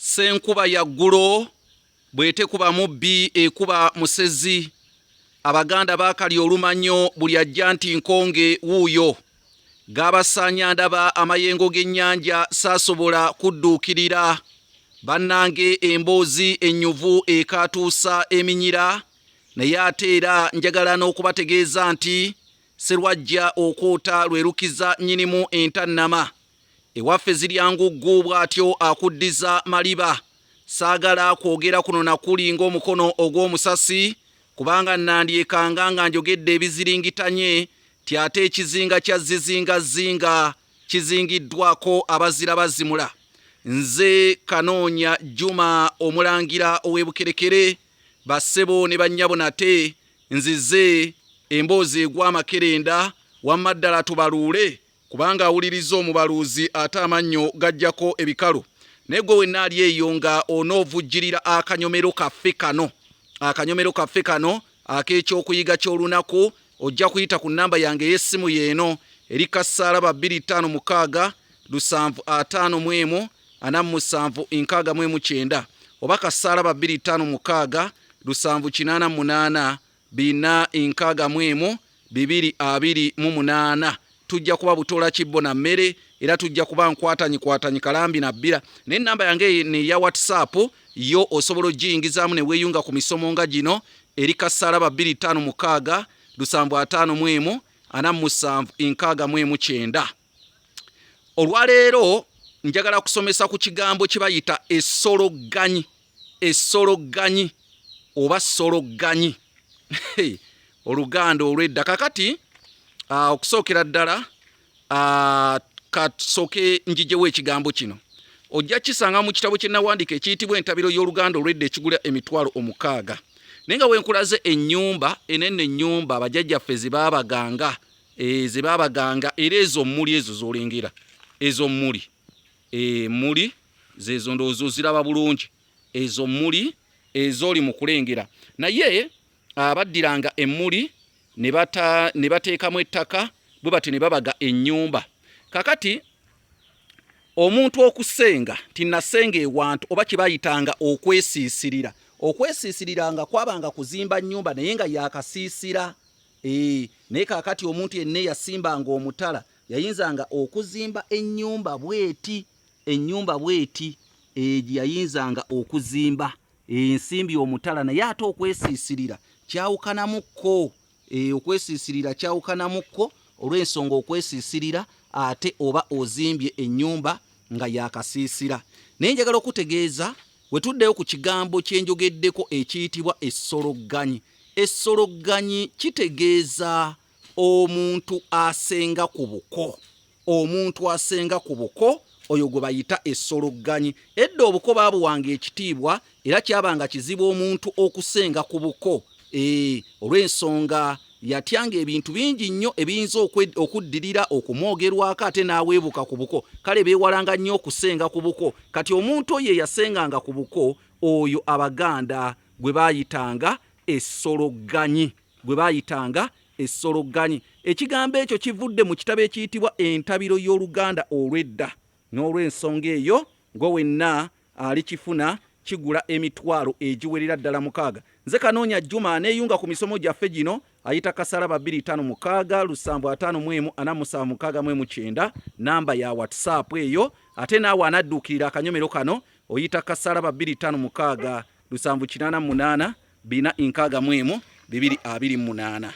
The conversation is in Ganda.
Senkuba ya ggulo bwete kuba mubbi ekuba musezi. Abaganda baakali olumanyo buli ajja nti nkonge wuuyo. Gabasaanya ndaba amayengo g'ennyanja saasobola kudduukirira. Bannange emboozi ennyuvu ekaatuusa eminyira. Naye ate era njagala n'okubategeeza nti Sserwajja okwota lwerukiza nnyinimu entannama. Ewaffe zirya nguggu bw'atyo akuddiza maliba. Saagala kwogera kuno nakuli ng'omukono ogw'omusasi, kubanga nandyekanga nga njogedde ebiziringitanye ti ate ekizinga kya zizingazinga kizingiddwako abazira bazimula. Nze Kanoonya Juma omulangira ow'ebukerekere, bassebo ne bannyabo nate nzize emboozi egw'amakerenda, wamma ddala tubaluule kubanga awuliriza omubaluuzi ate amannyo gajjako ebikalu. Naye gwe wenna ali eyo nga onoovujjirira akanyomero kaffe kano. Akanyomero kaffe kano ak'ekyokuyiga ky'olunaku ojja kuyita ku nnamba yange ey'essimu yeeno eri kassaalaba 256 751 4769 oba kassaalaba 256 788 461 228. Tujja kuba butola kibbo na mmere era tujja kuba nkwatanyi kalambi na bbira. N'ennamba yange ne ya WhatsApp yo osobola ogiyingizaamu ne weeyunga ku misomo nga gino eri kassaalaba 256 751 4769. Olwaleero njagala kusomesa ku kigambo kye bayita essologganyi. Essologganyi oba ssologganyi. Oluganda olw'edda. Kakati okusookera ddala kasooke njijewo ekigambo kino. Ojja kisanga mu kitabo kye nawandiika ekiyitibwa entabiro y'Oluganda olw'edda ekigula emitwalo 600. Naye nga wenkulaze ennyumba enene, ennyumba abajjajjaffe ze baabaganga era ezo mmuli ezo z'olengera. Ezo mmuli. Mmuli zezo ndowooza oziraba bulungi. Ezo mmuli ez'oli mu kulengera. Naye baddiranga emmuli ne bateekamu ettaka bwe batyo ne babaga ennyumba. Kakati omuntu okusenga tinnasenga ewantu oba kye bayitanga okwesiisirira. Okwesiisiriranga kwabanga kuzimba nnyumba naye nga yakasiisira. Naye kakati omuntu yenna yasimbanga omutala yayinzanga okuzimba ennyumba bweti. Ennyumba bweti yayinzanga okuzimba ensimbi omutala. Naye ate okwesiisirira kyawukanamukko. Okwesiisirira kyawukanamukko olw'ensonga okwesiisirira ate oba ozimbye ennyumba nga yakasiisira. Naye njagala okutegeeza wetuddeyo ku kigambo kyenjogeddeko ekiyitibwa essologganyi. Essologganyi kitegeeza omuntu asenga ku buko. Omuntu asenga ku buko oyo gwe bayita essologganyi. Edda obuko baabuwanga ekitiibwa era kyabanga kizibu omuntu okusenga ku buko. Olw'ensonga yatyanga ebintu bingi nnyo ebiyinza okuddirira okumwogerwako ate n'aweebuka ku buko. Kale beewalanga nnyo okusenga ku buko. Kati omuntu oyo eyasenganga ku buko oyo Abaganda gwe baayitanga essologganyi. Gwe baayitanga essologganyi. Ekigambo ekyo kivudde mu kitabo ekiyitibwa entabiro y'Oluganda olw'edda. N'olw'ensonga eyo gwe wenna alikifuna kigula emitwalo egiwerera ddala 600. Nze Kanoonya Juma neeyunga ku misomo gyaffe gino ayita kasalaba 256 751 4769 namba ya WhatsApp eyo. Ate naawe anadduukirira akanyomero kano oyita kasalaba 256 788 461 228.